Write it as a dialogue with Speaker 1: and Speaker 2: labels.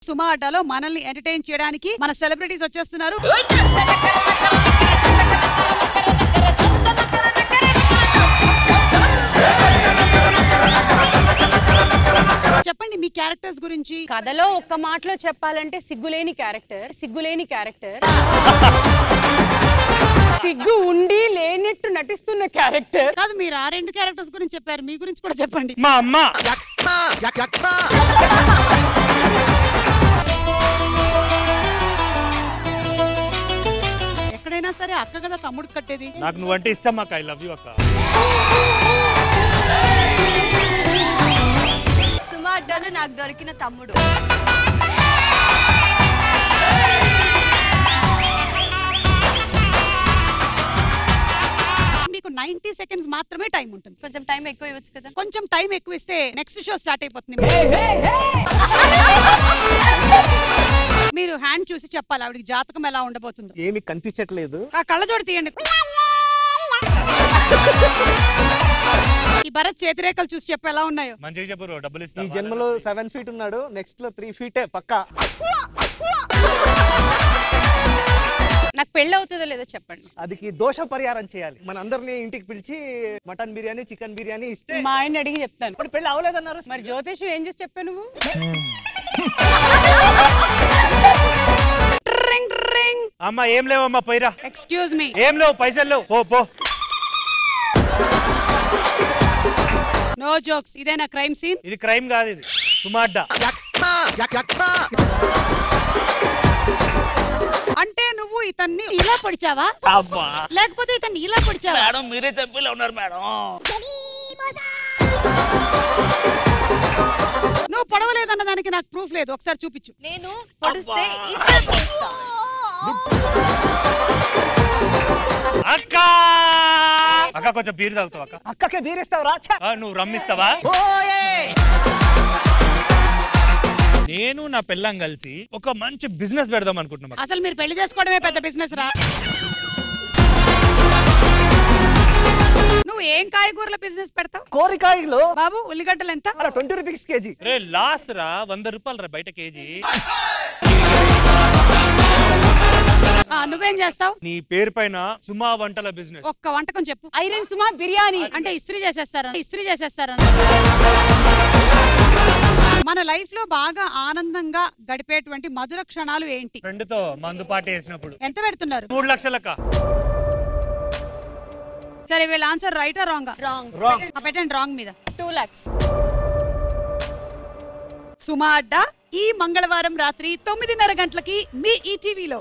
Speaker 1: సుమా అడ్డాలో మనల్ని ఎంటర్టైన్ చేయడానికి మన సెలబ్రిటీస్ వచ్చేస్తున్నారు. చెప్పండి మీ క్యారెక్టర్స్ గురించి.
Speaker 2: కథలో ఒక్క మాటలో చెప్పాలంటే సిగ్గులేని క్యారెక్టర్. సిగ్గు ఉండి లేనట్టు నటిస్తున్న క్యారెక్టర్
Speaker 1: కాదు. మీరు ఆ రెండు క్యారెక్టర్స్ గురించి చెప్పారు, మీ గురించి కూడా చెప్పండి.
Speaker 3: మా అమ్మ
Speaker 1: ఎక్కడైనా సరే అక్క కదా తమ్ముడు కట్టేది.
Speaker 3: నాకు నువ్వంటే ఇష్టం అక్క. ఐ లవ్ యూ అక్క.
Speaker 4: సుమా అడ్డాలో నాకు దొరికిన తమ్ముడు.
Speaker 1: మీకు 90 సెకండ్స్ మాత్రమే టైం ఉంటుంది.
Speaker 4: కొంచెం టైం ఎక్కువ ఇవ్వచ్చు కదా.
Speaker 1: కొంచెం టైం ఎక్కువ ఇస్తే నెక్స్ట్ షో స్టార్ట్ అయిపోతుంది. మీరు హ్యాండ్ చూసి చెప్పాలి ఆవిడకి జాతకం ఎలా ఉండబోతుందో.
Speaker 5: ఏమి కనిపించట్లేదు.
Speaker 1: ఆ కళ్ళజోడు తీయండి. ఈ భరత్ చేతిరేఖలు చూసి చెప్పు ఎలా ఉన్నాయో.
Speaker 3: మంచిగా చెప్పు, డబ్బులు ఇస్తా.
Speaker 5: ఈ జన్మలో 7 feet ఉన్నాడు, నెక్స్ట్ లో 3 feet పక్కా.
Speaker 2: నాకు పెళ్ళి అవుతుందో లేదో చెప్పండి.
Speaker 5: అదికి దోష పరిహారం చేయాలి. మన అందరినీ ఇంటికి పిలిచి మటన్ బిర్యానీ, చికెన్ బిర్యానీ ఇస్తే
Speaker 2: మా ఆయన అడిగి చెప్తాను.
Speaker 5: ఇప్పుడు పెళ్ళి అవ్వలేదన్నారు.
Speaker 2: మరి జ్యోతిష్ ఏం చూసి చెప్పావు నువ్వు?
Speaker 3: అమ్మ ఏం లేవమ్మా, పోయిరా.
Speaker 1: Excuse me.
Speaker 3: ఏం లేవు, పైసలు లేవు, పో పో.
Speaker 1: No jokes. ఇదేనా క్రైమ్ సీన్?
Speaker 3: ఇది క్రైమ్ కాదు, ఇది సుమా అడ్డా.
Speaker 1: అంటే నువ్వు ఇతన్ని ఇలా పొడిచావా, లేకపోతే ఇతన్ని ఇలా పొడిచావా?
Speaker 3: మేడం మీరే చెప్పిలా ఉన్నారు మేడం.
Speaker 1: నువ్వు పొడవలేదన్న దానికి నాకు ప్రూఫ్ లేదు, ఒకసారి చూపించు.
Speaker 4: నేను పొడిస్తే
Speaker 3: అక్క అక్క కొంచెం బీర్ తాగుతావు అక్క?
Speaker 5: అక్కకే బీరిస్తావు.
Speaker 3: నువ్వు రమ్మిస్తావా? నేను నా పెళ్ళం కలిసి ఒక మంచి బిజినెస్ పెడదాం అనుకుంటున్నాం.
Speaker 1: అసలు మీరు పెళ్లి చేసుకోవడమే పెద్ద బిజినెస్ రా. నువ్వు ఏం కాయగూరల బిజినెస్ పెడతావు?
Speaker 5: కోరికాయలు
Speaker 1: బాబు. ఉల్లిగడ్డలు ఎంత?
Speaker 5: 20 rupees కేజీ.
Speaker 3: రే లాస్ రా, 100 రూపాయలు రా బయట కేజీ.
Speaker 1: నువ్వేం చేస్తావు?
Speaker 3: నీ పేరు పైన సుమా వంటల బిజినెస్.
Speaker 1: ఒక్క వంటకం చెప్పు.
Speaker 2: ఐరన్ సుమా బిర్యానీ.
Speaker 1: అంటే ఇస్త్రీ చేసేస్తారా? మన లైఫ్ లో బాగా ఆనందంగా గడిపేటువంటి మధుర క్షణాలు ఏంటి?
Speaker 3: ఫ్రెండ్ తో మందు పాట వేసినప్పుడు.
Speaker 1: ఎంత పెడుతున్నారు?
Speaker 3: 3 లక్షలక్క.
Speaker 1: సరే వీళ్ళ ఆన్సర్ రైటా రాంగ్?
Speaker 2: రాంగ్.
Speaker 1: పెట్టండి రాంగ్ మీద.
Speaker 2: 2 lakhs.
Speaker 1: సుమా అడ్డా ఈ మంగళవారం రాత్రి 9:30 గంటలకి మీ ఈటీవీలో.